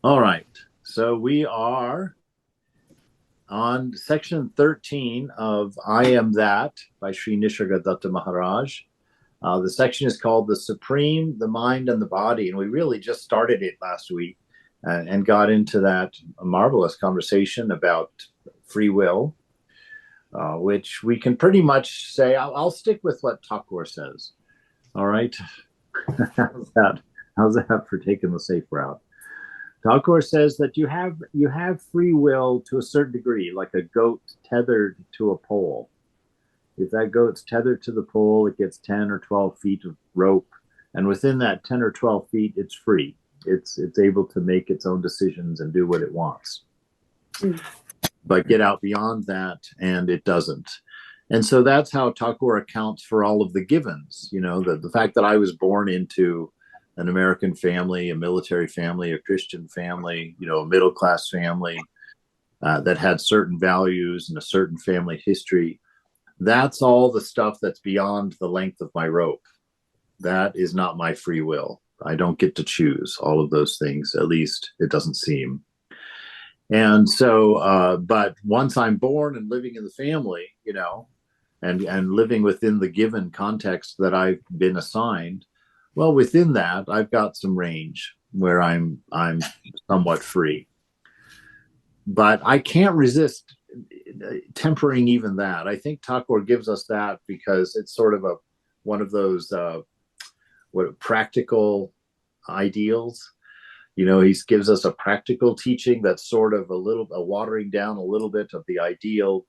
All right. So we are on section 13 of I Am That by Sri Nisargadatta Maharaj. The section is called The Supreme, the Mind, and the Body. And we really just started it last week and got into that marvelous conversation about free will, which we can pretty much say, I'll stick with what Thakur says. All right. How's that? How's that for taking the safe route? Thakur says that you have free will to a certain degree, like a goat tethered to a pole. If that goat's tethered to the pole, it gets 10 or 12 feet of rope, and within that 10 or 12 feet, it's free. It's able to make its own decisions and do what it wants. Mm. But get out beyond that, and it doesn't. And so that's how Thakur accounts for all of the givens. The fact that I was born into an American family, a military family, a Christian family, a middle class family that had certain values and a certain family history. That's all the stuff that's beyond the length of my rope. That is not my free will. I don't get to choose all of those things. At least it doesn't seem. And so, but once I'm born and living in the family, and living within the given context that I've been assigned, well, within that, I've got some range where I'm somewhat free. But I can't resist tempering even that. I think Thakur gives us that because it's sort of one of those what practical ideals. He gives us a practical teaching that's sort of a watering down a little bit of the ideal,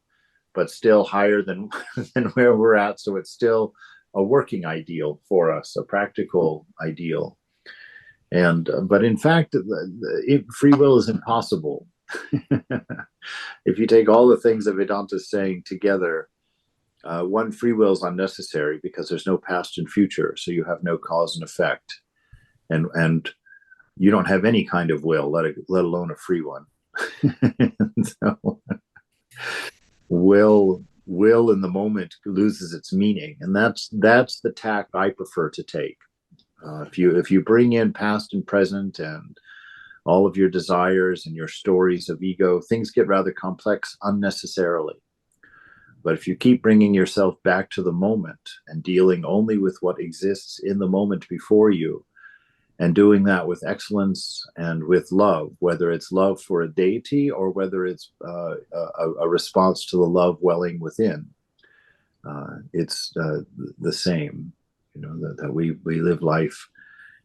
but still higher than than where we're at. So it's still a working ideal for us, a practical ideal. And but in fact, free will is impossible. If you take all the things that Vedanta is saying together, one, free will is unnecessary because there's no past and future, so you have no cause and effect, and you don't have any kind of will, let alone a free one. So will in the moment loses its meaning, and that's the tack I prefer to take. If you bring in past and present and all of your desires and your stories of ego, things get rather complex unnecessarily. But if you keep bringing yourself back to the moment and dealing only with what exists in the moment before you, and doing that with excellence and with love, whether it's love for a deity or whether it's a response to the love welling within, it's the same. That we live life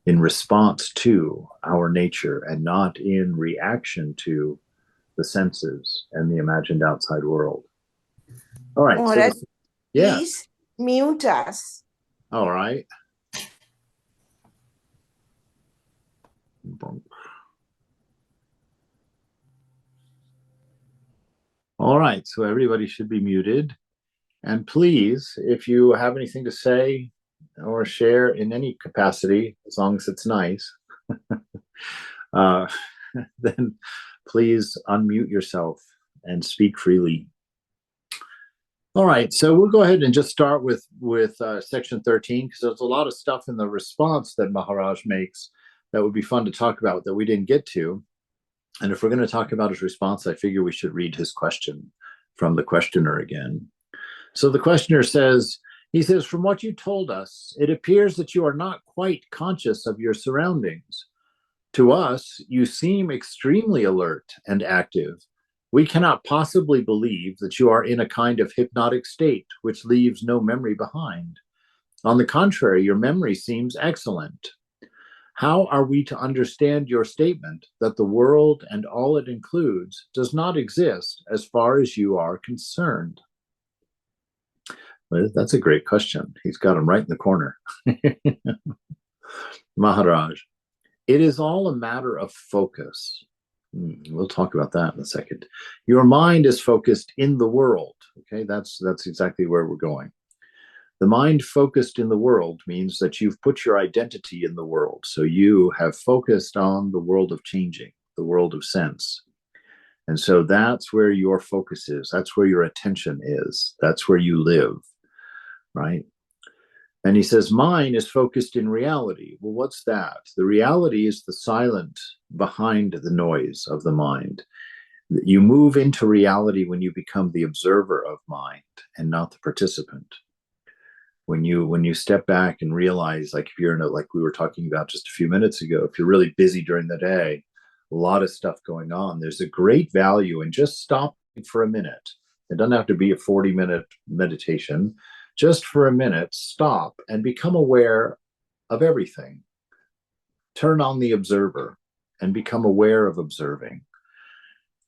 in response to our nature and not in reaction to the senses and the imagined outside world. All right. So, Maharaj, yeah. please mute us. All right. All right. So everybody should be muted. And please, if you have anything to say or share in any capacity, as long as it's nice, uh, then please unmute yourself and speak freely. All right, so we'll go ahead and just start with section 13 because there's a lot of stuff in the response that Maharaj makes that would be fun to talk about that we didn't get to. And if we're going to talk about his response, I figure we should read his question from the questioner again. So the questioner says, from what you told us, it appears that you are not quite conscious of your surroundings. To us, you seem extremely alert and active. We cannot possibly believe that you are in a kind of hypnotic state which leaves no memory behind. On the contrary, your memory seems excellent. How are we to understand your statement that the world and all it includes does not exist as far as you are concerned? Well, that's a great question. He's got him right in the corner. Maharaj, it is all a matter of focus. We'll talk about that in a second. Your mind is focused in the world. Okay, that's exactly where we're going. The mind focused in the world means that you've put your identity in the world. So you have focused on the world of changing, the world of sense. And so that's where your focus is. That's where your attention is. That's where you live, right? And he says, mine is focused in reality. Well, what's that? The reality is the silent behind the noise of the mind. You move into reality when you become the observer of mind and not the participant. When you step back and realize, like if you're in a, like we were talking about just a few minutes ago, if you're really busy during the day, a lot of stuff going on, there's a great value in just stopping for a minute. It doesn't have to be a 40-minute meditation. Just for a minute, stop and become aware of everything. Turn on the observer and become aware of observing,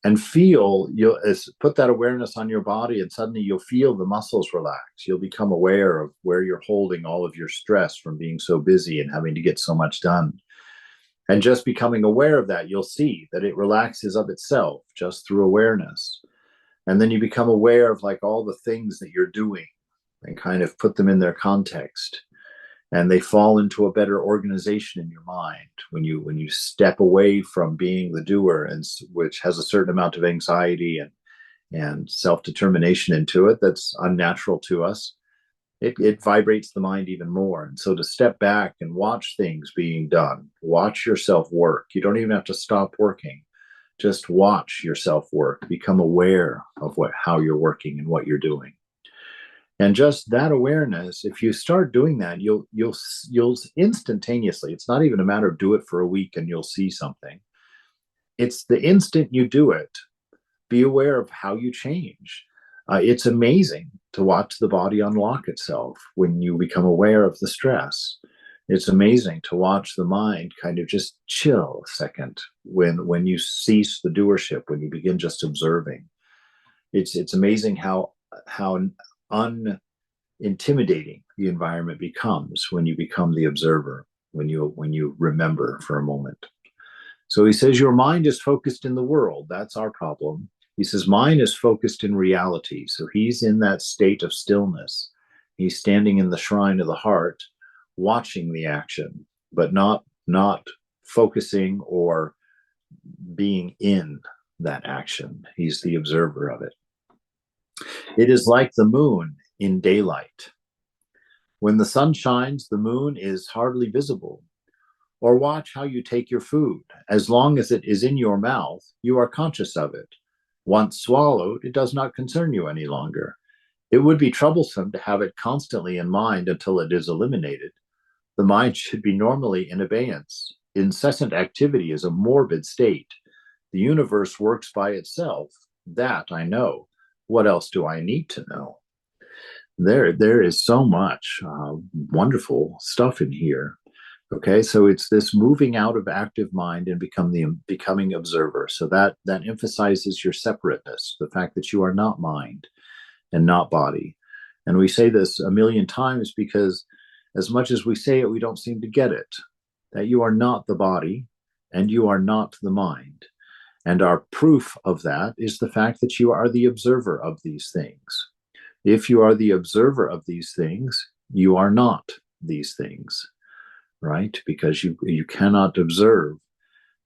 and feel, you'll put that awareness on your body, and suddenly you'll feel the muscles relax. You'll become aware of where you're holding all of your stress from being so busy and having to get so much done. And just becoming aware of that, you'll see that it relaxes of itself just through awareness. And then you become aware of like all the things that you're doing and kind of put them in their context, and they fall into a better organization in your mind when you step away from being the doer, and which has a certain amount of anxiety and self-determination into it that's unnatural to us. It vibrates the mind even more. And so to step back and watch things being done, watch yourself work. You don't even have to stop working. Just watch yourself work. Become aware of how you're working and what you're doing. And just that awareness, if you start doing that, you'll instantaneously, it's not even a matter of do it for a week and you'll see something. It's the instant you do it, be aware of how you change. It's amazing to watch the body unlock itself when you become aware of the stress. It's amazing to watch the mind kind of just chill a second when you cease the doership, when you begin just observing. It's amazing how unintimidating the environment becomes when you become the observer, when you remember for a moment. So he says your mind is focused in the world. That's our problem. He says mine is focused in reality. So he's in that state of stillness. He's standing in the shrine of the heart, watching the action, but not focusing or being in that action. He's the observer of it. It is like the moon in daylight. When the sun shines, the moon is hardly visible. Or watch how you take your food. As long as it is in your mouth, you are conscious of it. Once swallowed, it does not concern you any longer. It would be troublesome to have it constantly in mind until it is eliminated. The mind should be normally in abeyance. Incessant activity is a morbid state. The universe works by itself. That I know. What else do I need to know? There is so much wonderful stuff in here. Okay, so it's this moving out of active mind and becoming observer. So that emphasizes your separateness, the fact that you are not mind and not body. And we say this a million times because as much as we say it, we don't seem to get it. That you are not the body and you are not the mind. And our proof of that is the fact that you are the observer of these things. If you are the observer of these things, you are not these things, right? Because you cannot observe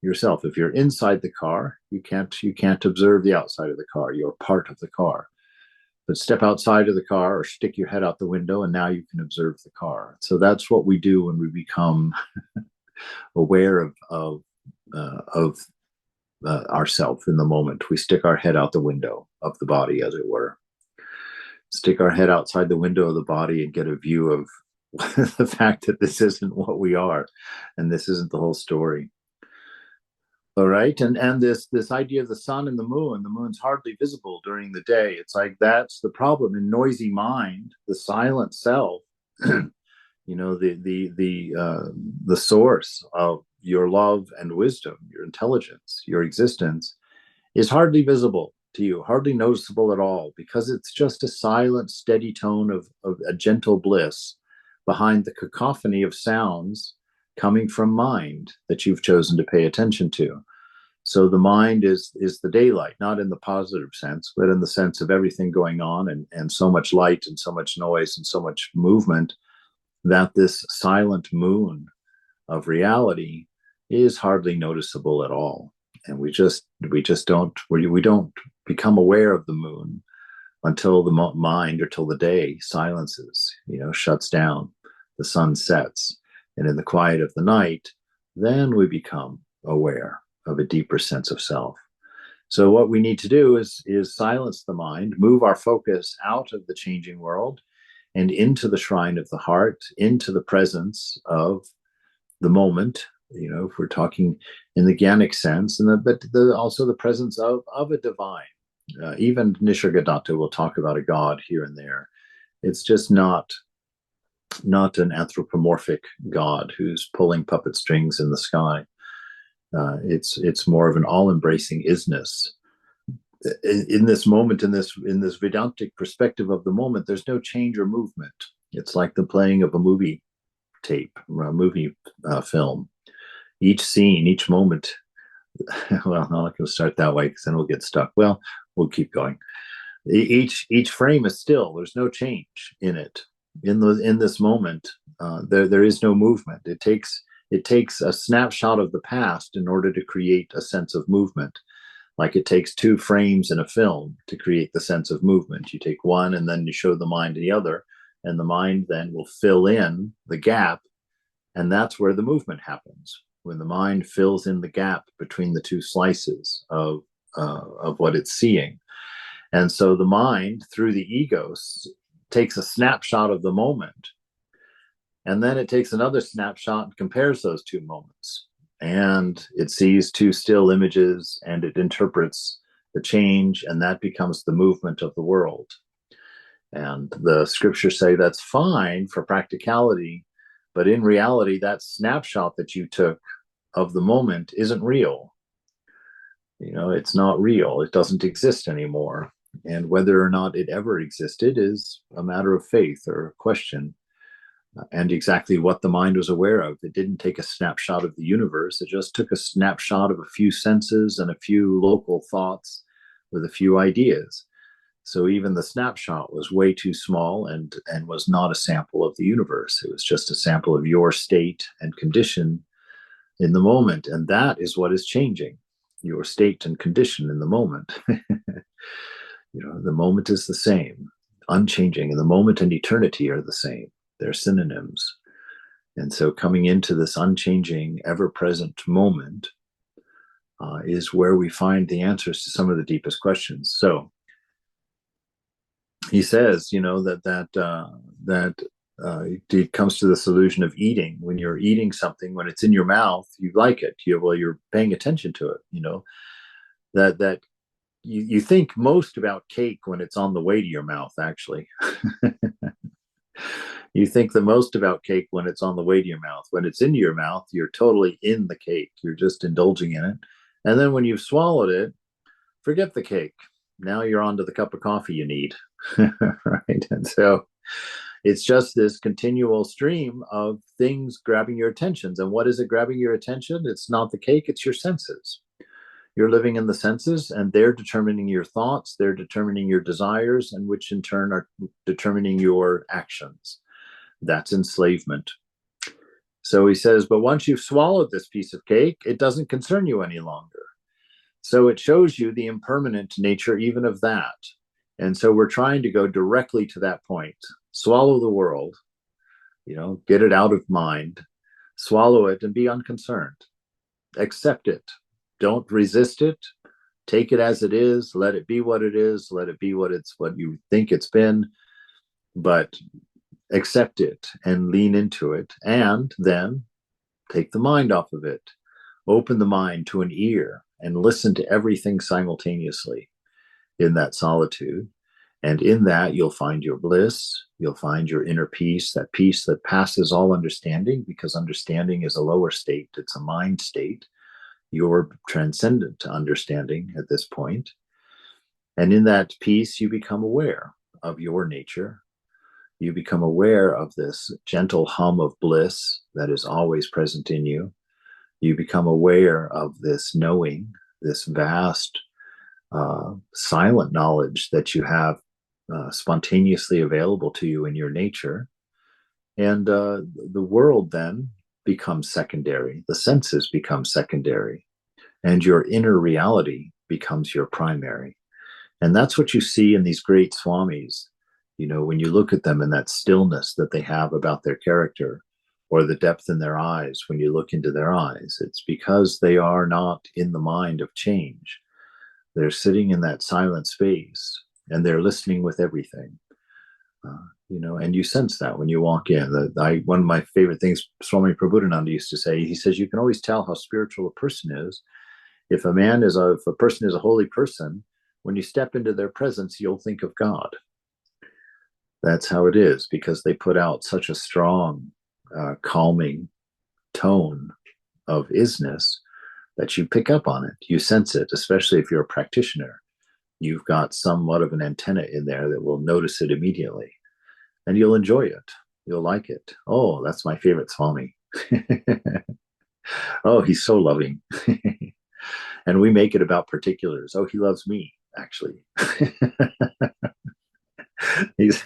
yourself. If you're inside the car, you can't observe the outside of the car. You're part of the car. But step outside of the car or stick your head out the window, and now you can observe the car. So that's what we do when we become aware of ourself in the moment. We stick our head out the window of the body, as it were. Stick our head outside the window of the body and get a view of the fact that this isn't what we are, and this isn't the whole story. All right, and this idea of the sun and the moon's hardly visible during the day. It's like that's the problem in noisy mind, the silent self. You know, the source of your love and wisdom, your intelligence, your existence, is hardly visible to you, hardly noticeable at all, because it's just a silent, steady tone of a gentle bliss behind the cacophony of sounds coming from mind that you've chosen to pay attention to. So the mind is the daylight, not in the positive sense, but in the sense of everything going on and so much light and so much noise and so much movement that this silent moon of reality is hardly noticeable at all. And we don't become aware of the moon until the mind or till the day silences, shuts down. the sun sets, and in the quiet of the night, then we become aware of a deeper sense of self. So what we need to do is silence the mind, move our focus out of the changing world and into the shrine of the heart, into the presence of the moment, if we're talking in the Gyannic sense, but also the presence of a divine. Even Nisargadatta will talk about a god here and there. It's just not an anthropomorphic god who's pulling puppet strings in the sky. It's more of an all-embracing isness. In this moment, in this Vedantic perspective of the moment, there's no change or movement. It's like the playing of a movie tape, a movie film. Each scene, each moment. Well, no, I can start that way because then we'll get stuck. Well, we'll keep going. Each frame is still. There's no change in it. In this moment, there is no movement. It takes a snapshot of the past in order to create a sense of movement. Like it takes two frames in a film to create the sense of movement. You take one and then you show the mind the other, and the mind then will fill in the gap, and that's where the movement happens. When the mind fills in the gap between the two slices of what it's seeing. And so the mind, through the ego, takes a snapshot of the moment, and then it takes another snapshot and compares those two moments. And it sees two still images, and it interprets the change, and that becomes the movement of the world. And the scriptures say that's fine for practicality, but in reality, that snapshot that you took of the moment isn't real. It's not real. It doesn't exist anymore. And whether or not it ever existed is a matter of faith or a question. And exactly what the mind was aware of. It didn't take a snapshot of the universe. It just took a snapshot of a few senses and a few local thoughts with a few ideas. So even the snapshot was way too small and was not a sample of the universe. It was just a sample of your state and condition in the moment. And that is what is changing, your state and condition in the moment. The moment is the same, unchanging, and the moment and eternity are the same. They're synonyms. And so coming into this unchanging, ever-present moment is where we find the answers to some of the deepest questions. So he says, that it comes to this illusion of eating. When you're eating something, when it's in your mouth, you like it. You're paying attention to it. That you think most about cake when it's on the way to your mouth, actually. You think the most about cake when it's on the way to your mouth. When it's in your mouth, you're totally in the cake. You're just indulging in it. And then when you've swallowed it, forget the cake. Now you're on to the cup of coffee you need. Right? And so it's just this continual stream of things grabbing your attentions. And what is it grabbing your attention? It's not the cake, it's your senses. You're living in the senses, and they're determining your thoughts, they're determining your desires, and which in turn are determining your actions. That's enslavement. So he says, but once you've swallowed this piece of cake, it doesn't concern you any longer. So it shows you the impermanent nature even of that. And so we're trying to go directly to that point. Swallow the world, get it out of mind, swallow it and be unconcerned. Accept it. Don't resist it. Take it as it is. Let it be what it is. Let it be what you think it's been. But accept it and lean into it. And then take the mind off of it. Open the mind to an ear and listen to everything simultaneously in that solitude. And in that, you'll find your bliss. You'll find your inner peace that passes all understanding, because understanding is a lower state. It's a mind state. You're transcendent to understanding at this point. And in that peace, you become aware of your nature. You become aware of this gentle hum of bliss that is always present in you. You become aware of this knowing, this vast, silent knowledge that you have spontaneously available to you in your nature. And the world then becomes secondary. The senses become secondary. And your inner reality becomes your primary. And that's what you see in these great swamis. when you look at them in that stillness that they have about their character, or the depth in their eyes when you look into their eyes, it's because they are not in the mind of change. They're sitting in that silent space and they're listening with everything. And you sense that when you walk in. One of my favorite things Swami Prabhupada used to say, he says, you can always tell how spiritual a person is. If a person is a holy person, when you step into their presence, you'll think of God. That's how it is, because they put out such a strong, calming tone of isness that you pick up on it. You sense it, especially if you're a practitioner. You've got somewhat of an antenna in there that will notice it immediately, and you'll enjoy it. You'll like it. Oh, that's my favorite Swami. Oh, he's so loving. And we make it about particulars. Oh, he loves me, actually. He's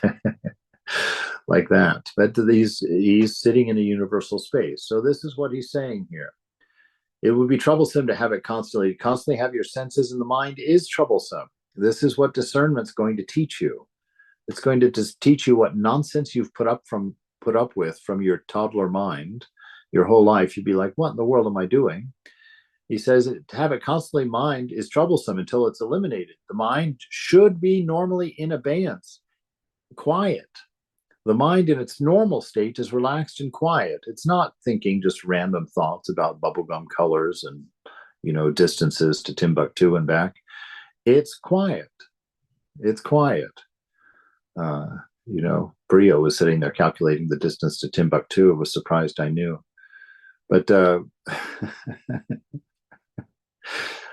like that. But he's sitting in a universal space. So this is what he's saying here. It would be troublesome to have it constantly have your senses, in the mind is troublesome. This is what discernment's going to teach you. It's going to just teach you what nonsense you've put up with from your toddler mind your whole life. You'd be like, what in the world am I doing? He says to have it constantly mind is troublesome until it's eliminated. The mind should be normally in abeyance, quiet. The mind in its normal state is relaxed and quiet. It's not thinking just random thoughts about bubblegum colors and, distances to Timbuktu and back. It's quiet. It's quiet. Brio was sitting there calculating the distance to Timbuktu. I was surprised I knew. But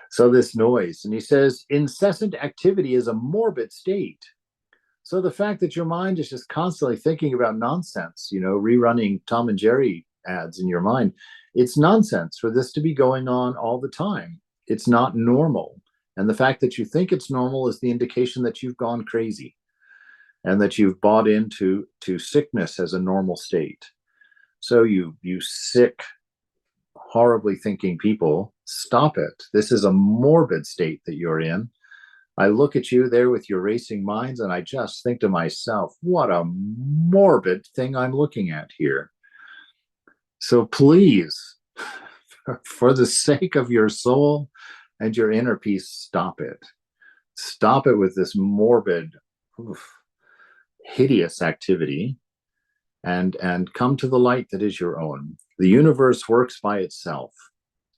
so this noise, and he says, incessant activity is a morbid state. So the fact that your mind is just constantly thinking about nonsense, rerunning Tom and Jerry ads in your mind, it's nonsense for this to be going on all the time. It's not normal. And the fact that you think it's normal is the indication that you've gone crazy and that you've bought into sickness as a normal state. So you sick, horribly thinking people, stop it. This is a morbid state that you're in. I look at you there with your racing minds, and I just think to myself, what a morbid thing I'm looking at here. So please, for the sake of your soul and your inner peace, stop it. Stop it with this morbid, hideous activity, and come to the light that is your own. The universe works by itself.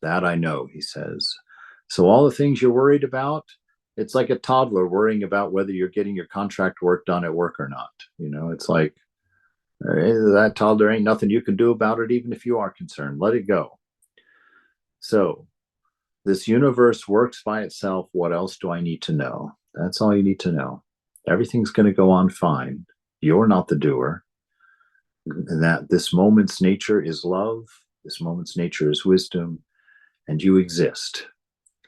That I know, he says. So all the things you're worried about, it's like a toddler worrying about whether you're getting your contract work done at work or not. It's like, that toddler, ain't nothing you can do about it, even if you are concerned. Let it go. So this universe works by itself. What else do I need to know? That's all you need to know. Everything's going to go on fine. You're not the doer. And that this moment's nature is love. This moment's nature is wisdom. And you exist.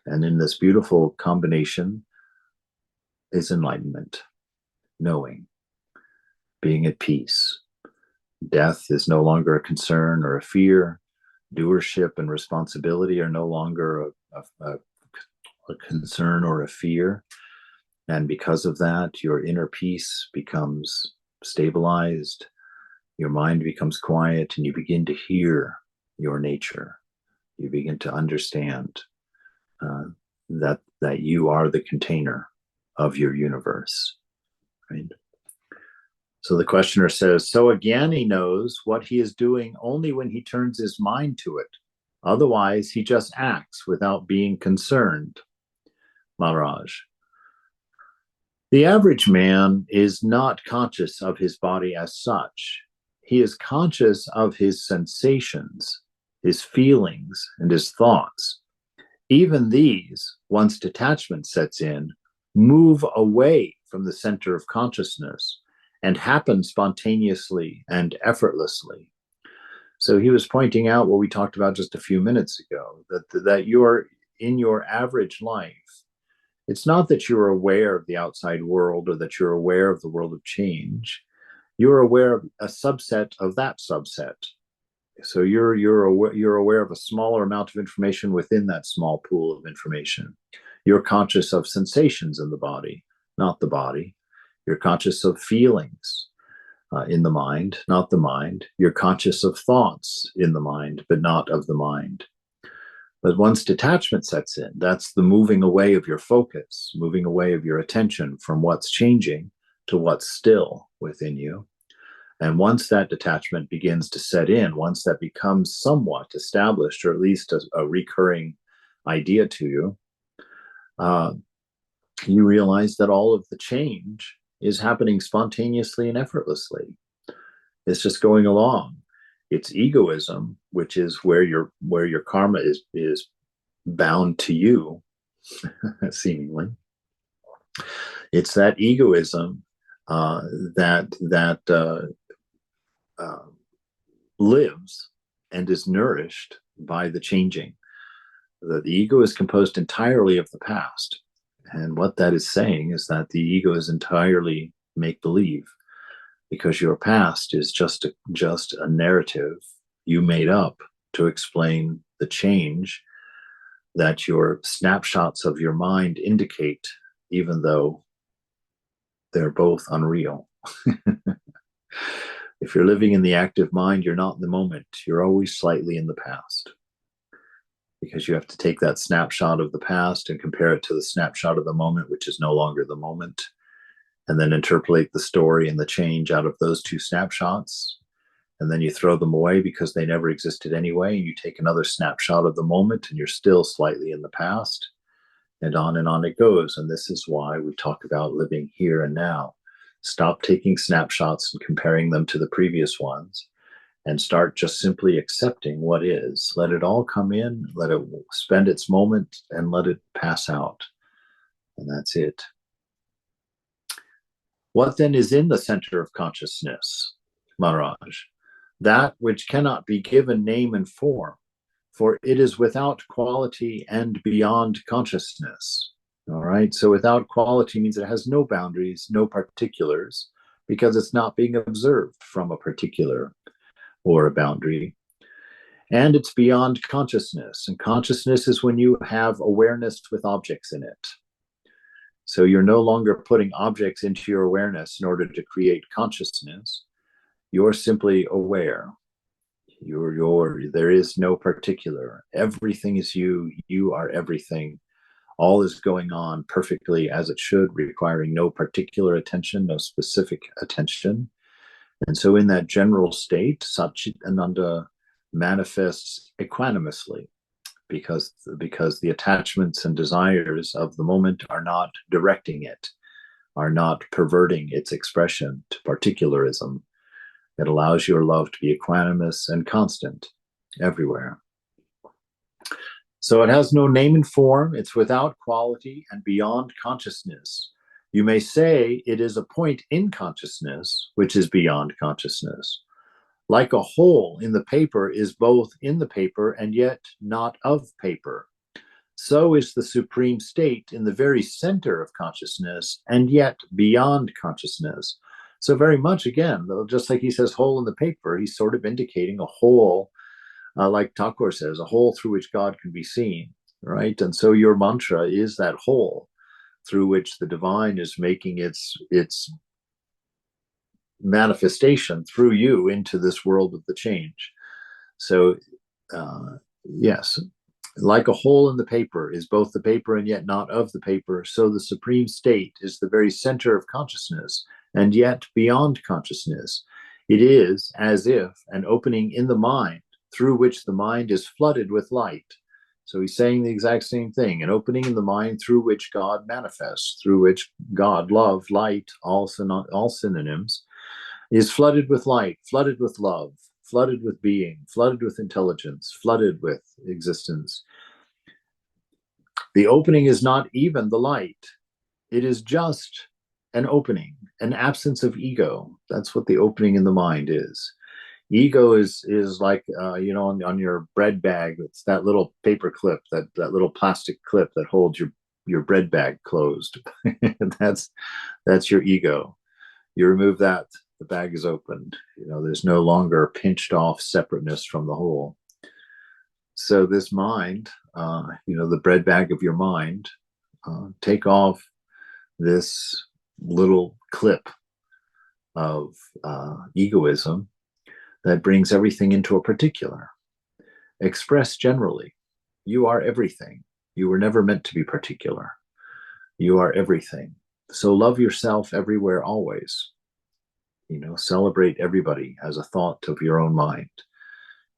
And in this beautiful combination is enlightenment, knowing, being at peace. Death is no longer a concern or a fear. Doership and responsibility are no longer a concern or a fear. And because of that, your inner peace becomes stabilized. Your mind becomes quiet, and you begin to hear your nature. You begin to understand that you are the container of your universe, right? So the questioner says, so a Jnani knows what he is doing only when he turns his mind to it. Otherwise, he just acts without being concerned. Maharaj, the average man is not conscious of his body as such. He is conscious of his sensations, his feelings, and his thoughts. Even these, once detachment sets in, move away from the center of consciousness and happen spontaneously and effortlessly. So he was pointing out what we talked about just a few minutes ago, that you're in your average life. It's not that you're aware of the outside world or that you're aware of the world of change. You're aware of a subset of that subset. So you're aware of a smaller amount of information within that small pool of information. You're conscious of sensations in the body, not the body. You're conscious of feelings in the mind, not the mind. You're conscious of thoughts in the mind, but not of the mind. But once detachment sets in, that's the moving away of your focus, moving away of your attention from what's changing to what's still within you. And once that detachment begins to set in, once that becomes somewhat established, or at least a recurring idea to you, you realize that all of the change is happening spontaneously and effortlessly. It's just going along. It's egoism, which is where your karma is bound to you, seemingly. It's that egoism that lives and is nourished by the changing. The ego is composed entirely of the past. And what that is saying is that the ego is entirely make-believe, because your past is just a narrative you made up to explain the change that your snapshots of your mind indicate, even though they're both unreal. If you're living in the active mind, you're not in the moment. You're always slightly in the past, because you have to take that snapshot of the past and compare it to the snapshot of the moment, which is no longer the moment, and then interpolate the story and the change out of those two snapshots. And then you throw them away because they never existed anyway. And you take another snapshot of the moment and you're still slightly in the past, and on it goes. And this is why we talk about living here and now. Stop taking snapshots and comparing them to the previous ones, and start just simply accepting what is. Let it all come in, let it spend its moment, and let it pass out. And that's it. What then is in the center of consciousness, Maharaj? That which cannot be given name and form, for it is without quality and beyond consciousness. All right, so without quality means it has no boundaries, no particulars, because it's not being observed from a particular or a boundary. And it's beyond consciousness. And consciousness is when you have awareness with objects in it. So you're no longer putting objects into your awareness in order to create consciousness. You're simply aware. There is no particular. Everything is you. You are everything. All is going on perfectly as it should, requiring no particular attention, no specific attention. And so in that general state, Satchitananda manifests equanimously, because the attachments and desires of the moment are not directing it, are not perverting its expression to particularism. It allows your love to be equanimous and constant everywhere. So it has no name and form. It's without quality and beyond consciousness. You may say it is a point in consciousness, which is beyond consciousness. Like a hole in the paper is both in the paper and yet not of paper. So is the supreme state in the very center of consciousness and yet beyond consciousness. So very much, again, just like he says hole in the paper, he's sort of indicating a hole, like Thakur says, a hole through which God can be seen, right? And so your mantra is that hole through which the divine is making its manifestation through you into this world of the change. So yes, like a hole in the paper is both the paper and yet not of the paper, so the supreme state is the very center of consciousness and yet beyond consciousness. It is as if an opening in the mind through which the mind is flooded with light. So he's saying the exact same thing, an opening in the mind through which God manifests, through which God, love, light, all synonyms, is flooded with light, flooded with love, flooded with being, flooded with intelligence, flooded with existence. The opening is not even the light. It is just an opening, an absence of ego. That's what the opening in the mind is. Ego is like, on your bread bag, it's that little paper clip, that little plastic clip that holds your bread bag closed. That's your ego. You remove that, the bag is opened. There's no longer pinched off separateness from the whole. So this mind, the bread bag of your mind, take off this little clip of egoism that brings everything into a particular. Expressed generally, you are everything. You were never meant to be particular. You are everything. So love yourself everywhere, always. Celebrate everybody as a thought of your own mind,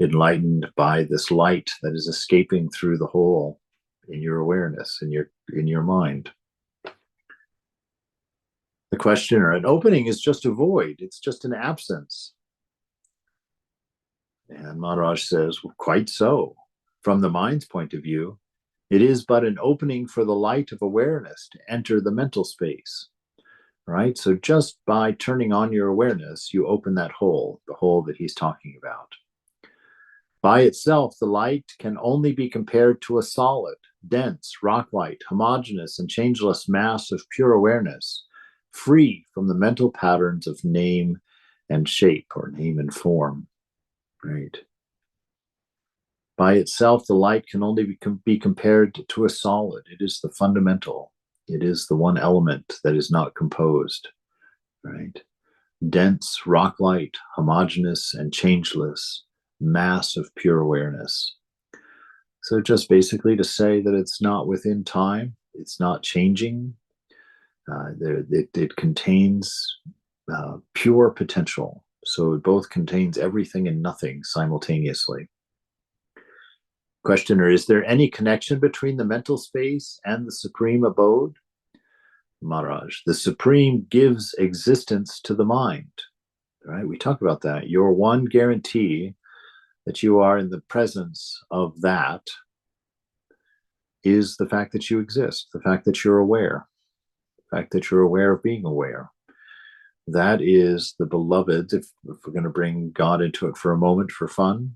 enlightened by this light that is escaping through the hole in your awareness, in your mind. The questioner, an opening is just a void. It's just an absence. And Maharaj says, well, quite so. From the mind's point of view, it is but an opening for the light of awareness to enter the mental space, right? So just by turning on your awareness, you open that hole, the hole that he's talking about. By itself, the light can only be compared to a solid, dense, rock-like, homogeneous, and changeless mass of pure awareness, free from the mental patterns of name and shape, or name and form, right? By itself, the light can only be compared to a solid. It is the fundamental. It is the one element that is not composed, right? Dense, rock-like, homogeneous, and changeless mass of pure awareness. So just basically to say that it's not within time, it's not changing. It contains pure potential. So it both contains everything and nothing simultaneously. Questioner, is there any connection between the mental space and the supreme abode? Maharaj, the supreme gives existence to the mind. Right? We talk about that. Your one guarantee that you are in the presence of that is the fact that you exist, the fact that you're aware, the fact that you're aware of being aware. That is the beloved, if we're going to bring God into it for a moment for fun,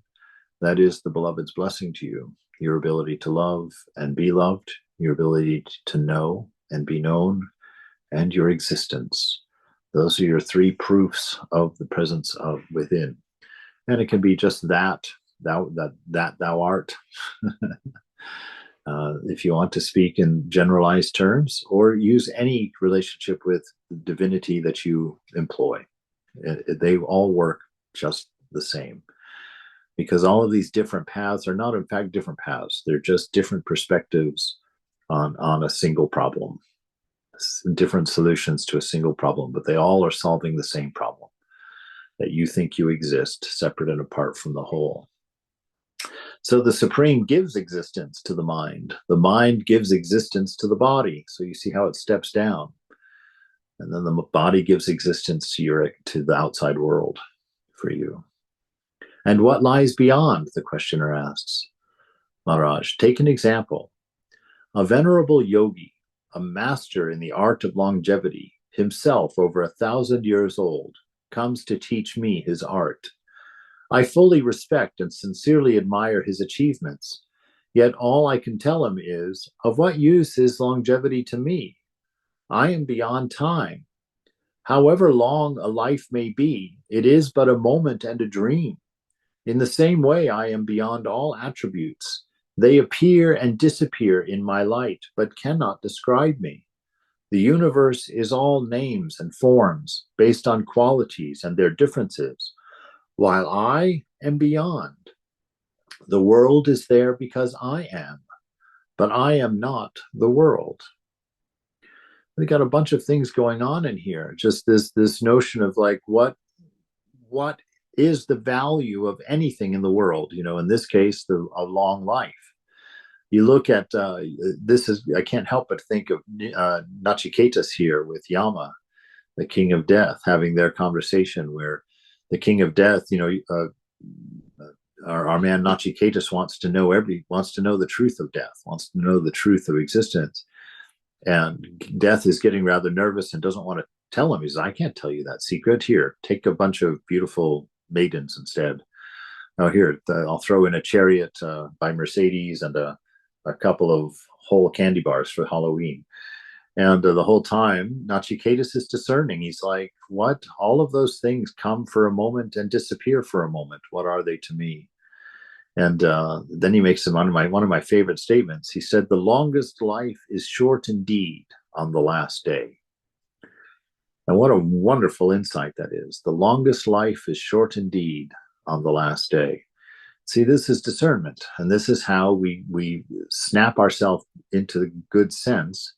that is the beloved's blessing to you, your ability to love and be loved, your ability to know and be known, and your existence. Those are your three proofs of the presence of within. And it can be just that thou art, if you want to speak in generalized terms, or use any relationship with divinity that you employ. They all work just the same, because all of these different paths are not, in fact, different paths. They're just different perspectives on a single problem, different solutions to a single problem, but they all are solving the same problem, that you think you exist separate and apart from the whole. So the Supreme gives existence to the mind gives existence to the body. So you see how it steps down. And then the body gives existence to the outside world for you. And what lies beyond, the questioner asks. Maharaj, take an example. A venerable yogi, a master in the art of longevity, himself over 1,000 years old, comes to teach me his art. I fully respect and sincerely admire his achievements, yet all I can tell him is, of what use is longevity to me? I am beyond time. However long a life may be, it is but a moment and a dream. In the same way, I am beyond all attributes. They appear and disappear in my light, but cannot describe me. The universe is all names and forms based on qualities and their differences, while I am beyond. The world is there because I am, but I am not the world. We got a bunch of things going on in here. Just this notion of like what is the value of anything in the world? In this case, a long life. You look at I can't help but think of Nachiketas here with Yama, the king of death, having their conversation where the king of death, our man Nachiketas wants to know the truth of death, wants to know the truth of existence. And death is getting rather nervous and doesn't want to tell him. He says, I can't tell you that secret. Here, take a bunch of beautiful maidens instead. Oh, here, I'll throw in a chariot by Mercedes and a couple of whole candy bars for Halloween. And the whole time, Nachiketas is discerning. He's like, what? All of those things come for a moment and disappear for a moment. What are they to me? And then he makes one of my favorite statements. He said, the longest life is short indeed on the last day. And what a wonderful insight that is. The longest life is short indeed on the last day. See, this is discernment, and this is how we snap ourselves into the good sense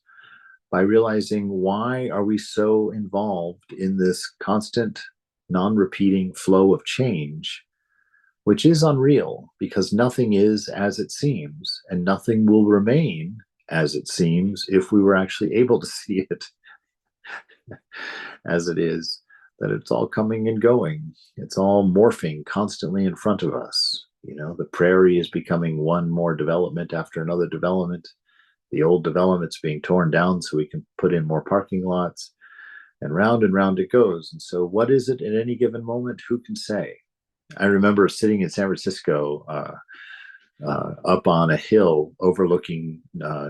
by realizing, why are we so involved in this constant, non-repeating flow of change, which is unreal, because nothing is as it seems, and nothing will remain as it seems if we were actually able to see it as it is, that it's all coming and going. It's all morphing constantly in front of us. You know, the prairie is becoming one more development after another development. The old development's being torn down so we can put in more parking lots, and round it goes. And so what is it at any given moment? Who can say? I remember sitting in San Francisco, up on a hill overlooking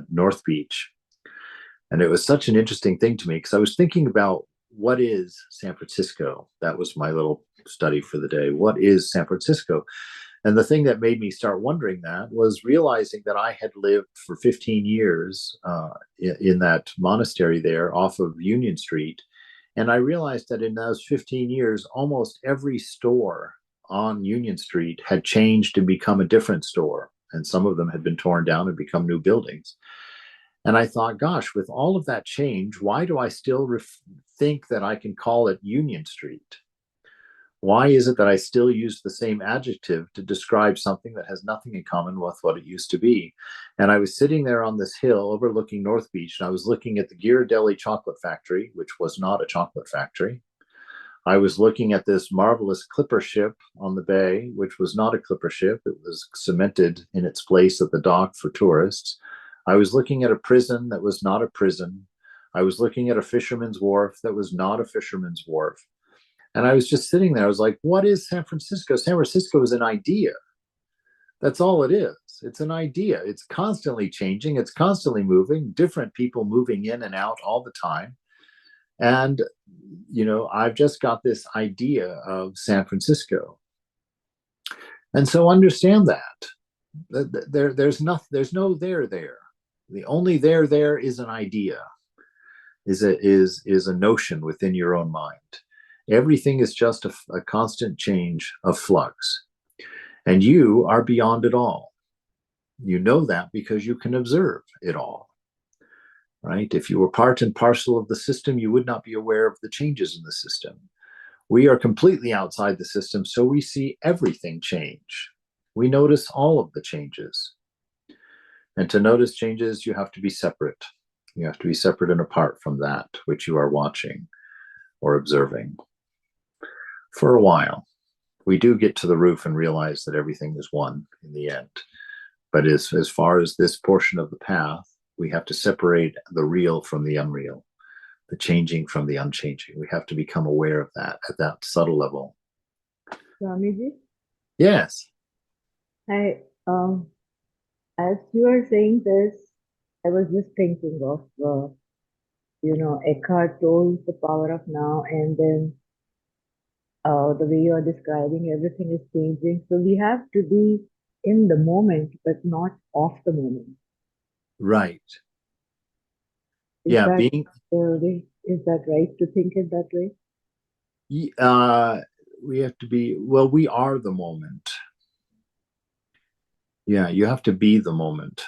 North Beach. And it was such an interesting thing to me, because I was thinking about, what is San Francisco? That was my little study for the day. What is San Francisco? And the thing that made me start wondering that was realizing that I had lived for 15 years in that monastery there off of Union Street. And I realized that in those 15 years, almost every store on Union Street had changed and become a different store. And some of them had been torn down and become new buildings. And I thought, gosh, with all of that change, why do I still think that I can call it Union Street? Why is it that I still use the same adjective to describe something that has nothing in common with what it used to be? And I was sitting there on this hill overlooking North Beach, and I was looking at the Ghirardelli chocolate factory, which was not a chocolate factory. I was looking at this marvelous clipper ship on the bay, which was not a clipper ship. It was cemented in its place at the dock for tourists. I was looking at a prison that was not a prison. I was looking at a fisherman's wharf that was not a fisherman's wharf. And I was just sitting there. I was like, what is San Francisco? San Francisco is an idea. That's all it is. It's an idea. It's constantly changing. It's constantly moving, different people moving in and out all the time. And, you know, I've just got this idea of San Francisco. And so understand that. There's no there there. The only there is an idea, is a notion within your own mind. Everything is just a constant change of flux. And you are beyond it all. You know that because you can observe it all. Right? If you were part and parcel of the system, you would not be aware of the changes in the system. We are completely outside the system, so we see everything change. We notice all of the changes. And to notice changes, you have to be separate. You have to be separate and apart from that which you are watching or observing. For a while, we do get to the roof and realize that everything is one in the end. But as far as this portion of the path, we have to separate the real from the unreal, the changing from the unchanging. We have to become aware of that at that subtle level. Swamiji? Yes. As you are saying this, I was just thinking of, Eckhart Tolle, The Power of Now, and then the way you are describing everything is changing. So we have to be in the moment, but not off the moment. Right. Is that right to think it that way? We have to be, well, we are the moment. Yeah, you have to be the moment.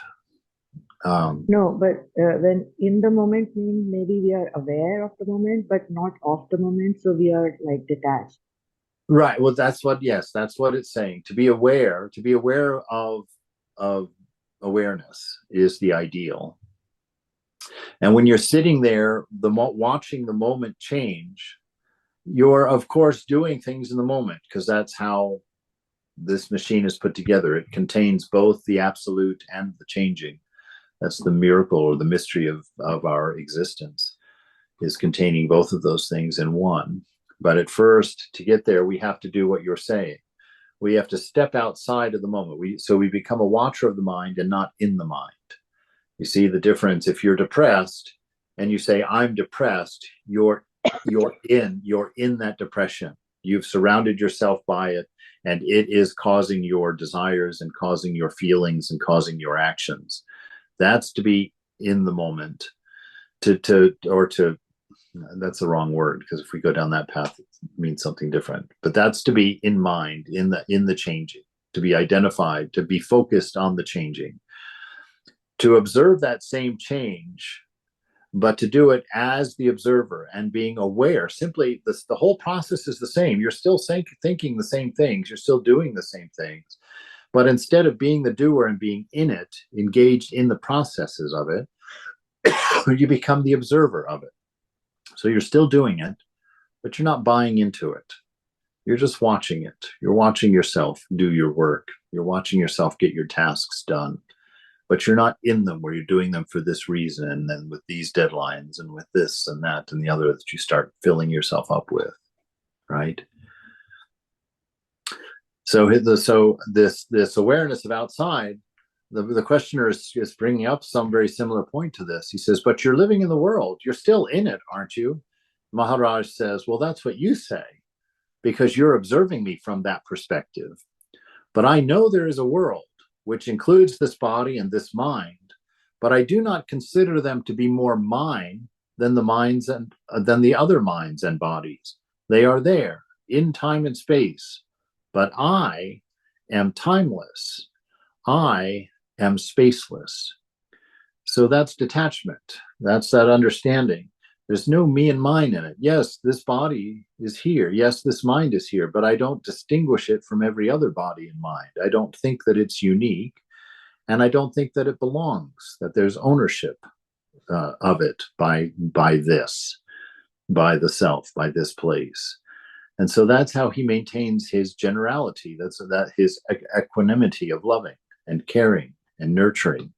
No, but when in the moment means maybe we are aware of the moment, but not of the moment. So we are like detached. Right. Well, that's what it's saying. To be aware of awareness is the ideal. And when you're sitting there, watching the moment change, you're of course doing things in the moment, because that's how this machine is put together. It contains both the absolute and the changing. That's the miracle or the mystery of our existence, is containing both of those things in one. But at first, to get there, we have to do what you're saying. We have to step outside of the moment. So we become a watcher of the mind and not in the mind. You see the difference? If you're depressed and you say, I'm depressed, you're in that depression. You've surrounded yourself by it, and it is causing your desires and causing your feelings and causing your actions. That's to be in the moment, to that's the wrong word, because if we go down that path, it means something different. But that's to be in mind, in the changing, to be identified, to be focused on the changing, to observe that same change, but to do it as the observer and being aware. Simply, the whole process is the same. You're still thinking the same things. You're still doing the same things. But instead of being the doer and being in it, engaged in the processes of it, you become the observer of it. So you're still doing it, but you're not buying into it. You're just watching it. You're watching yourself do your work. You're watching yourself get your tasks done. But you're not in them where you're doing them for this reason and then with these deadlines and with this and that and the other that you start filling yourself up with, right? So this awareness of outside, the questioner is bringing up some very similar point to this. He says, but you're living in the world. You're still in it, aren't you? Maharaj says, well, that's what you say, because you're observing me from that perspective. But I know there is a world which includes this body and this mind, but I do not consider them to be more mine than the minds and than the other minds and bodies. They are there in time and space, but I am timeless. I am spaceless. So that's detachment. That's that understanding. There's no me and mine in it. Yes, this body is here. Yes, this mind is here, but I don't distinguish it from every other body and mind. I don't think that it's unique, and I don't think that it belongs, that there's ownership of it by this, by the self, by this place. And so that's how he maintains his generality. That's that his equanimity of loving and caring and nurturing.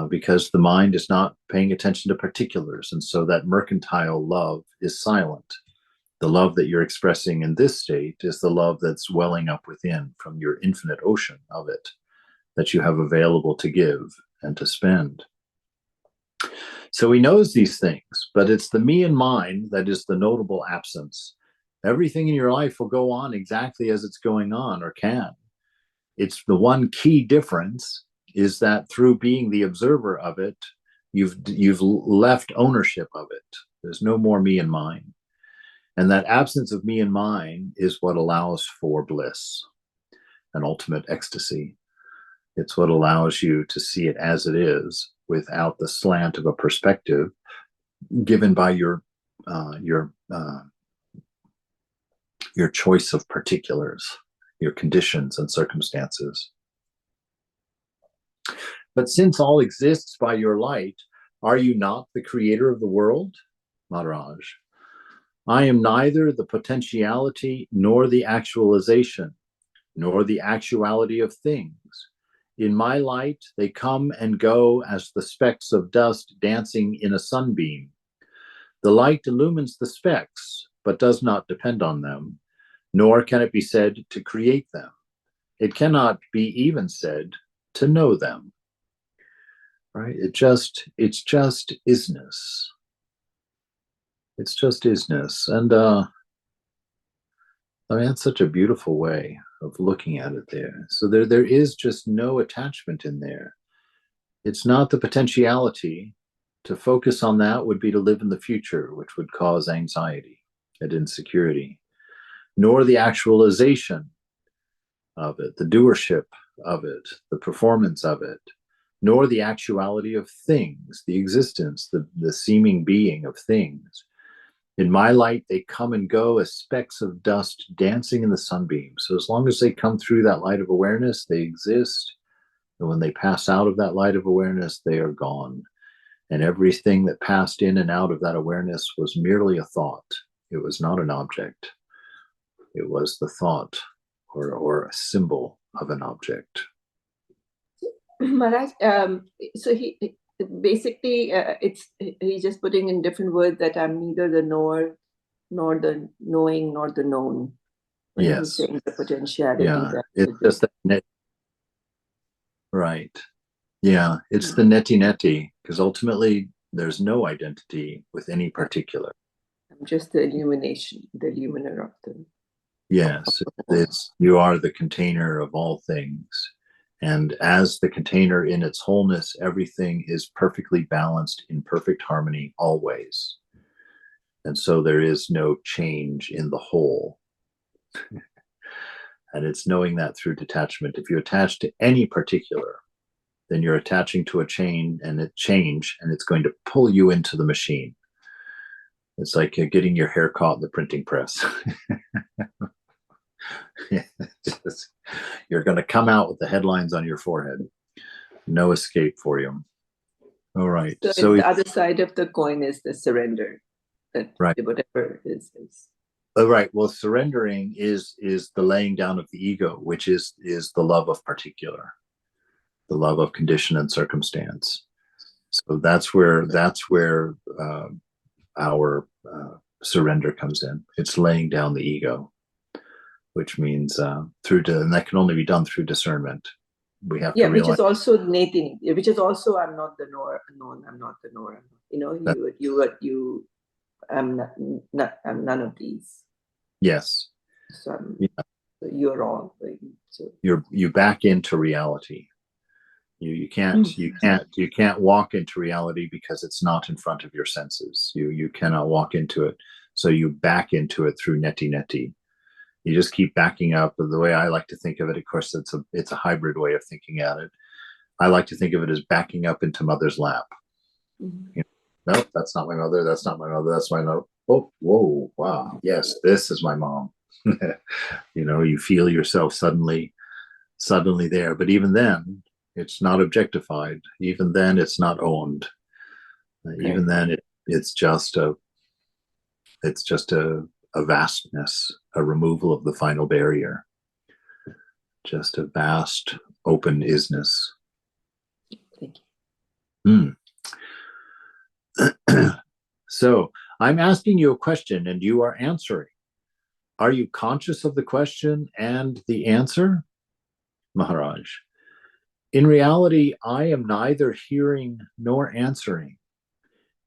Because the mind is not paying attention to particulars. And so that mercantile love is silent. The love that you're expressing in this state is the love that's welling up within from your infinite ocean of it that you have available to give and to spend. So he knows these things, but it's the me and mine that is the notable absence. Everything in your life will go on exactly as it's going on, or can. It's the one key difference is that through being the observer of it, you've left ownership of it. There's no more me and mine. And that absence of me and mine is what allows for bliss and ultimate ecstasy. It's what allows you to see it as it is without the slant of a perspective given by your choice of particulars, your conditions and circumstances. But since all exists by your light, are you not the creator of the world? Maharaj, I am neither the potentiality nor the actualization, nor the actuality of things. In my light, they come and go as the specks of dust dancing in a sunbeam. The light illumines the specks, but does not depend on them, nor can it be said to create them. It cannot be even said to know them. Right? It's just isness. It's just isness. And I mean, that's such a beautiful way of looking at it there. So there is just no attachment in there. It's not the potentiality. To focus on that would be to live in the future, which would cause anxiety and insecurity, nor the actualization of it, the doership of it, the performance of it, nor the actuality of things, the existence, the seeming being of things. In my light, they come and go as specks of dust dancing in the sunbeam. So as long as they come through that light of awareness, they exist. And when they pass out of that light of awareness, they are gone. And everything that passed in and out of that awareness was merely a thought. It was not an object. It was the thought or a symbol of an object. Maharaj, so he basically he's just putting in different words that I'm neither the knower, nor the knowing, nor the known. When Yes. He's saying the potentiality. Yeah, it's just that net. Right. Yeah, it's the neti, because ultimately there's no identity with any particular. I'm just the illumination, the illuminer of the. Yes, it's you are the container of all things. And as the container in its wholeness, everything is perfectly balanced in perfect harmony always. And so there is no change in the whole. And it's knowing that through detachment. If you attach to any particular, then you're attaching to a change, and it's going to pull you into the machine. It's like getting your hair caught in the printing press. You're going to come out with the headlines on your forehead. No escape for you. All right. So the other side of the coin is the surrender. That right. Whatever is. Oh, right. Well, surrendering is the laying down of the ego, which is the love of particular, the love of condition and circumstance. So that's where our surrender comes in. It's laying down the ego, which means and that can only be done through discernment. We have to realize, which is also Nathan, which is also I'm not the knower, I'm not the knower. I'm none of these. Yes. So you're all. So you back into reality. You can't walk into reality because it's not in front of your senses. You cannot walk into it. So you back into it through neti. You just keep backing up. The way I like to think of it, of course, it's a hybrid way of thinking at it. I like to think of it as backing up into mother's lap. Mm-hmm. No, that's not my mother. That's not my mother. That's my mother. Oh, whoa, wow. Yes, this is my mom. You feel yourself suddenly there. But even then, it's not objectified. Even then, it's not owned. Okay. Even then, it's just a vastness, a removal of the final barrier. Just a vast open isness. Thank you. So I'm asking you a question and you are answering. Are you conscious of the question and the answer, Maharaj? In reality, I am neither hearing nor answering.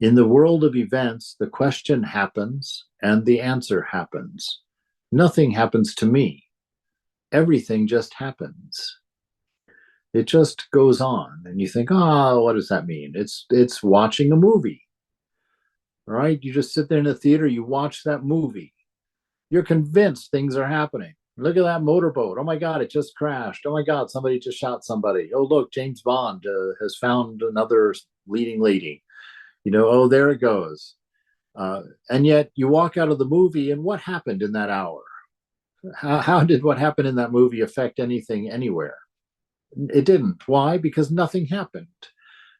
In the world of events, the question happens and the answer happens. Nothing happens to me. Everything just happens. It just goes on. And you think, what does that mean? It's watching a movie, right? You just sit there in the theater, you watch that movie. You're convinced things are happening. Look at that motorboat. Oh my God, it just crashed. Oh my God, somebody just shot somebody. Oh, look, James Bond has found another leading lady. Oh, there it goes. And yet you walk out of the movie, and what happened in that hour? How did what happened in that movie affect anything anywhere? It didn't. Why? Because nothing happened.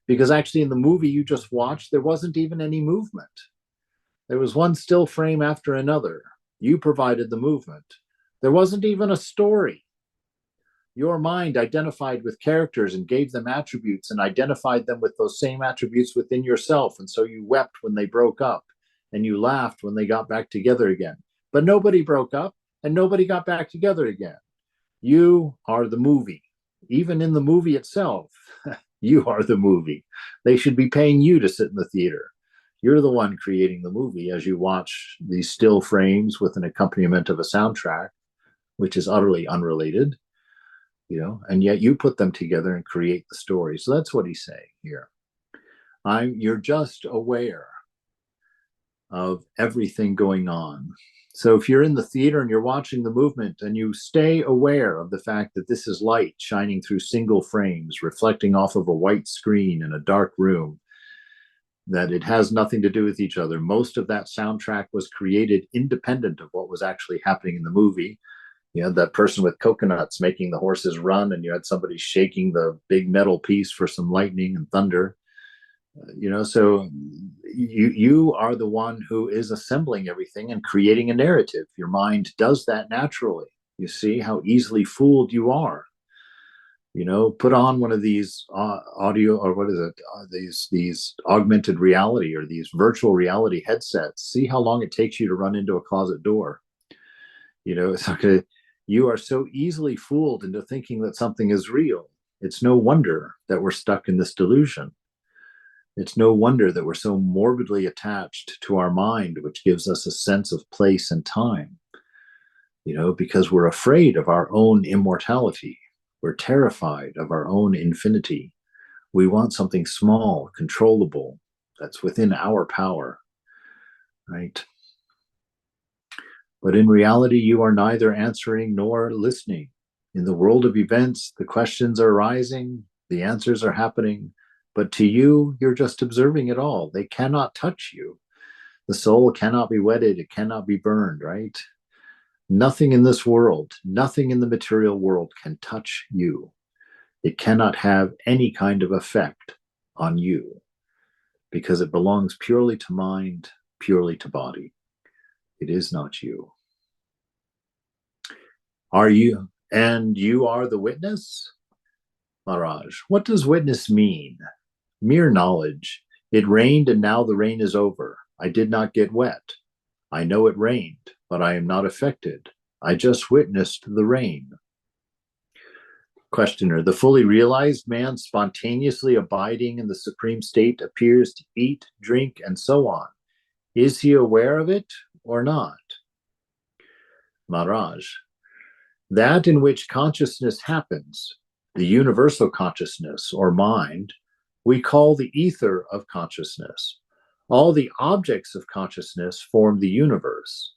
Because actually in the movie you just watched, there wasn't even any movement. There was one still frame after another. You provided the movement. There wasn't even a story. Your mind identified with characters and gave them attributes and identified them with those same attributes within yourself. And so you wept when they broke up and you laughed when they got back together again. But nobody broke up and nobody got back together again. You are the movie. Even in the movie itself, you are the movie. They should be paying you to sit in the theater. You're the one creating the movie as you watch these still frames with an accompaniment of a soundtrack, which is utterly unrelated, and yet you put them together and create the story. So that's what he's saying here. You're just aware of everything going on. So if you're in the theater and you're watching the movement and you stay aware of the fact that this is light shining through single frames, reflecting off of a white screen in a dark room, that it has nothing to do with each other. Most of that soundtrack was created independent of what was actually happening in the movie. You had that person with coconuts making the horses run, and you had somebody shaking the big metal piece for some lightning and thunder. So you are the one who is assembling everything and creating a narrative. Your mind does that naturally. You see how easily fooled you are. Put on one of these audio, or what is it? These augmented reality or these virtual reality headsets. See how long it takes you to run into a closet door. It's okay. You are so easily fooled into thinking that something is real. It's no wonder that we're stuck in this delusion. It's no wonder that we're so morbidly attached to our mind, which gives us a sense of place and time, because we're afraid of our own immortality. We're terrified of our own infinity. We want something small, controllable, that's within our power. right? But in reality, you are neither answering nor listening. In the world of events, the questions are arising, the answers are happening, but to you, you're just observing it all. They cannot touch you. The soul cannot be wedded, it cannot be burned, right? Nothing in this world, nothing in the material world can touch you. It cannot have any kind of effect on you because it belongs purely to mind, purely to body. It is not you. Are you? And you are the witness? Maharaj, what does witness mean? Mere knowledge. It rained and now the rain is over. I did not get wet. I know it rained, but I am not affected. I just witnessed the rain. Questioner, the fully realized man spontaneously abiding in the supreme state appears to eat, drink, and so on. Is he aware of it or not? Maharaj, that in which consciousness happens, the universal consciousness or mind, we call the ether of consciousness. All the objects of consciousness form the universe.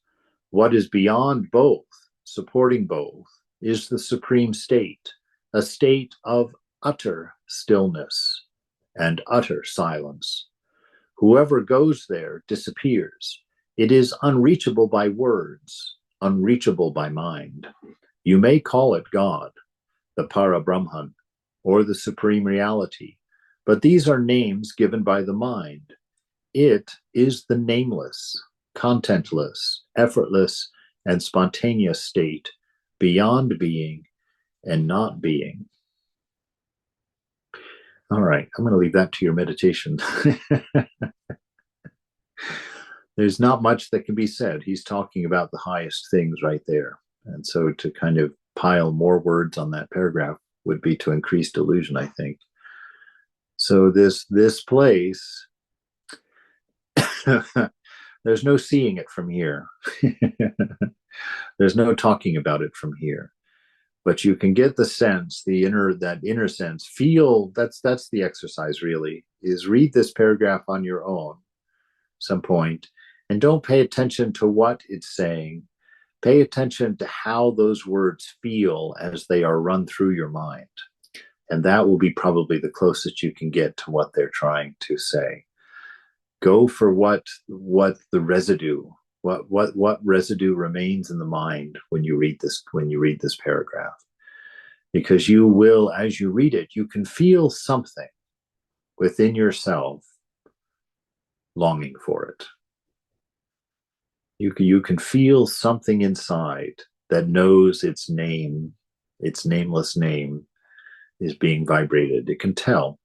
What is beyond both, supporting both, is the supreme state, a state of utter stillness and utter silence. Whoever goes there disappears. It is unreachable by words, unreachable by mind. You may call it God, the Parabrahman, or the Supreme Reality, but these are names given by the mind. It is the nameless, contentless, effortless, and spontaneous state beyond being and not being. All right, I'm going to leave that to your meditation. There's not much that can be said. He's talking about the highest things right there. And so to kind of pile more words on that paragraph would be to increase delusion, I think. So this place, there's no seeing it from here. There's no talking about it from here. But you can get the sense, that inner sense, feel, that's the exercise really, is read this paragraph on your own some point, and don't pay attention to what it's saying. Pay attention to how those words feel as they are run through your mind. And that will be probably the closest you can get to what they're trying to say. Go for what the residue, what residue remains in the mind when you read this paragraph. Because you will, as you read it, you can feel something within yourself longing for it. You can feel something inside that knows its name, its nameless name is being vibrated. It can tell.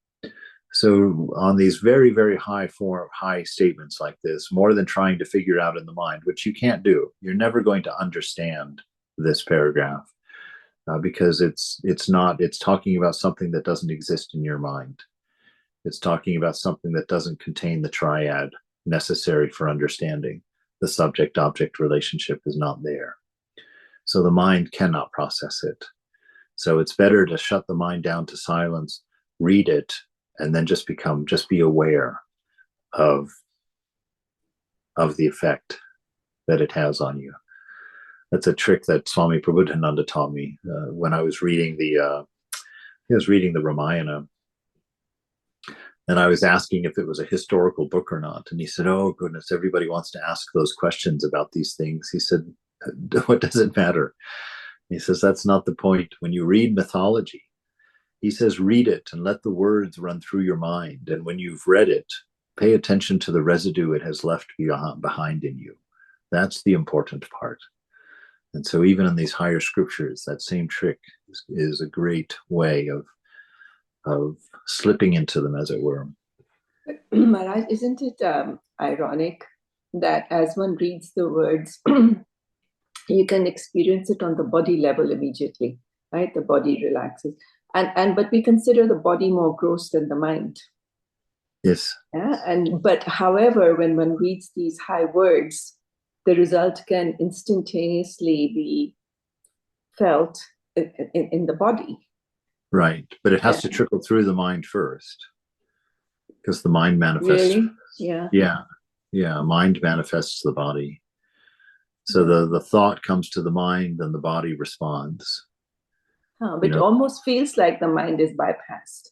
So on these very, very high statements like this, more than trying to figure out in the mind, which you can't do, you're never going to understand this paragraph because it's talking about something that doesn't exist in your mind. It's talking about something that doesn't contain the triad necessary for understanding. The subject-object relationship is not there. So the mind cannot process it. So it's better to shut the mind down to silence, read it, and then just be aware of the effect that it has on you. That's a trick that Swami Prabodhananda taught me when I was reading the Ramayana. And I was asking if it was a historical book or not. And he said, oh, goodness, everybody wants to ask those questions about these things. He said, what does it matter? He says, that's not the point. When you read mythology, he says, read it and let the words run through your mind. And when you've read it, pay attention to the residue it has left behind in you. That's the important part. And so even in these higher scriptures, that same trick is a great way of slipping into them, as it were. Maharaj, isn't it ironic that as one reads the words, you can experience it on the body level immediately, right? The body relaxes. But we consider the body more gross than the mind. Yes. Yeah. But however, when one reads these high words, the result can instantaneously be felt in the body. Right. But it has to trickle through the mind first, because the mind manifests. Really? Yeah. Yeah. Yeah, mind manifests the body. So the thought comes to the mind and the body responds. But it almost feels like the mind is bypassed.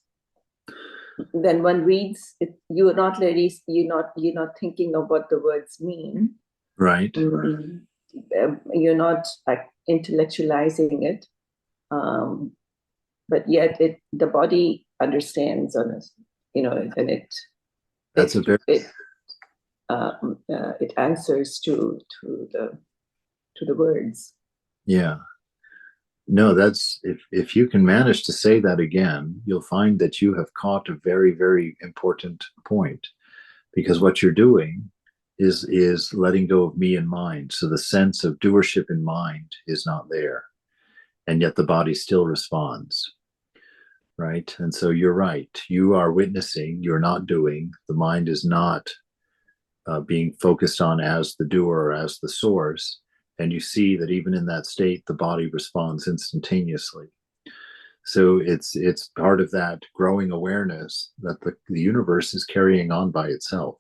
When one reads it, you're not thinking of what the words mean. Right. You're not like intellectualizing it. But yet the body understands on us, and it answers to the words. Yeah. No, that's if you can manage to say that again, you'll find that you have caught a very, very important point, because what you're doing is letting go of me and mind. So the sense of doership in mind is not there, and yet the body still responds. Right. And so you're right. You are witnessing, you're not doing. The mind is not being focused on as the doer or as the source. And you see that even in that state, the body responds instantaneously. So it's part of that growing awareness that the universe is carrying on by itself.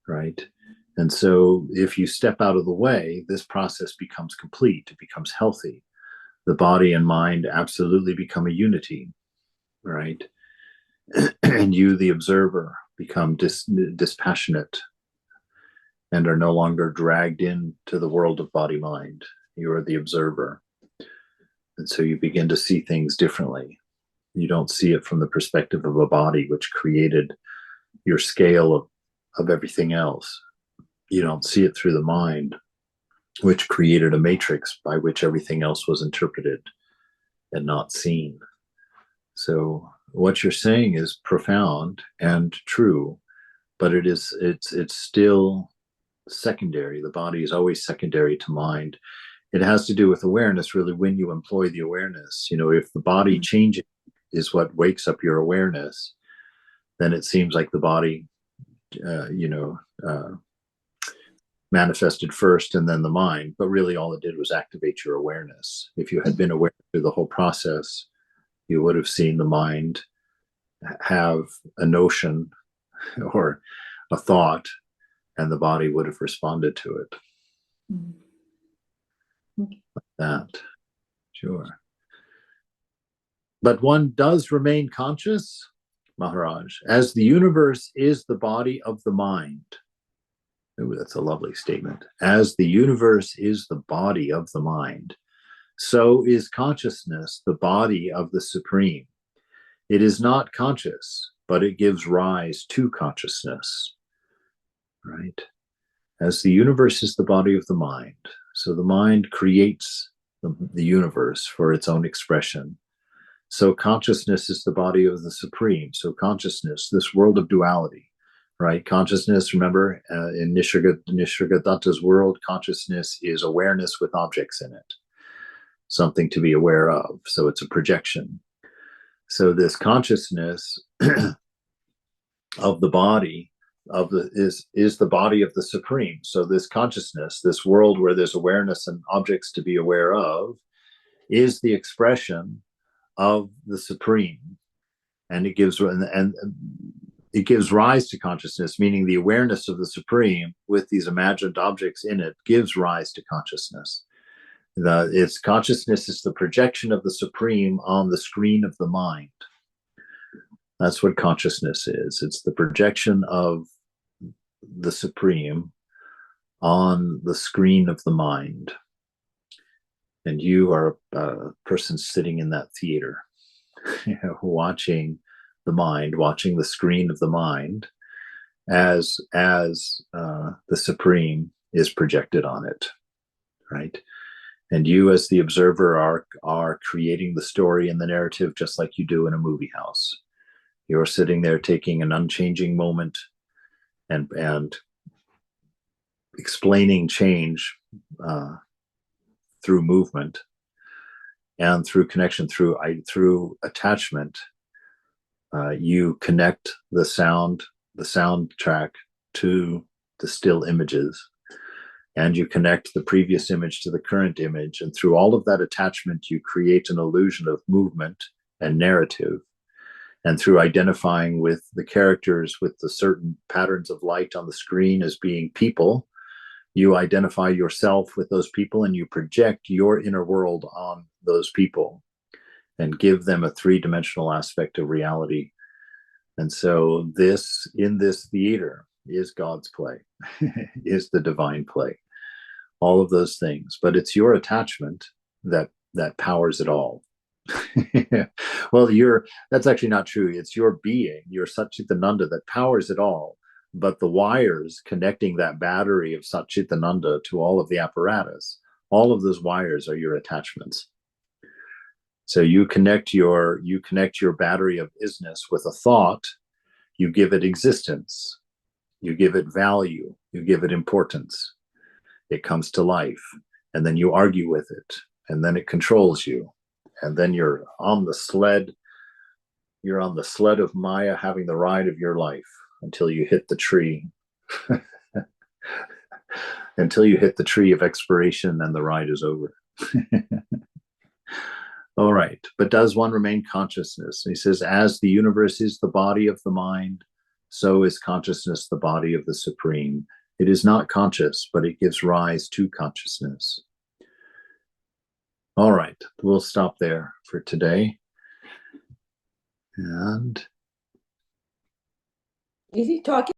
Right. And so if you step out of the way, this process becomes complete. It becomes healthy. The body and mind absolutely become a unity, right? And you, the observer, become dispassionate and are no longer dragged into the world of body-mind. You are the observer. And so you begin to see things differently. You don't see it from the perspective of a body which created your scale of everything else. You don't see it through the mind, which created a matrix by which everything else was interpreted and not seen. So what you're saying is profound and true, but it's still secondary. The body is always secondary to mind. It has to do with awareness, really, when you employ the awareness. If the body changing is what wakes up your awareness, then it seems like the body, manifested first and then the mind, but really all it did was activate your awareness. If you had been aware through the whole process, you would have seen the mind have a notion or a thought, and the body would have responded to it. Like that. Sure. But one does remain conscious, Maharaj, as the universe is the body of the mind. Ooh, that's a lovely statement. As the universe is the body of the mind, so is consciousness the body of the Supreme. It is not conscious, but it gives rise to consciousness, right? As the universe is the body of the mind, so the mind creates the universe for its own expression. So consciousness is the body of the Supreme. So consciousness, this world of duality, right? Consciousness, remember, in Nisargadatta's world, consciousness is awareness with objects in it, something to be aware of. So it's a projection. So this consciousness of the body is the body of the Supreme. So this consciousness, this world where there's awareness and objects to be aware of, is the expression of the Supreme, and it gives rise to consciousness, meaning the awareness of the Supreme with these imagined objects in it gives rise to consciousness. Its consciousness is the projection of the Supreme on the screen of the mind. That's what consciousness is. It's the projection of the Supreme on the screen of the mind. And you are a person sitting in that theater, watching the mind, watching the screen of the mind as the Supreme is projected on it, right? And you, as the observer, are creating the story and the narrative just like you do in a movie house. You're sitting there taking an unchanging moment and explaining change through movement and through connection, through attachment. You connect the soundtrack to the still images, and you connect the previous image to the current image. And through all of that attachment, you create an illusion of movement and narrative. And through identifying with the characters with the certain patterns of light on the screen as being people, you identify yourself with those people and you project your inner world on those people and give them a three-dimensional aspect of reality. And so this, in this theater, is God's play, is the divine play, all of those things. But it's your attachment that powers it all. Well, that's actually not true. It's your being, your Satchitananda, that powers it all. But the wires connecting that battery of Satchitananda to all of the apparatus, all of those wires are your attachments. So you connect your battery of isness with a thought, you give it existence, you give it value, you give it importance. It comes to life, and then you argue with it, and then it controls you. And then you're on the sled of Maya, having the ride of your life until you hit the tree. Until you hit the tree of expiration and the ride is over. All right, but does one remain consciousness? He says, as the universe is the body of the mind, so is consciousness the body of the Supreme. It is not conscious, but it gives rise to consciousness. All right, we'll stop there for today. And is he talking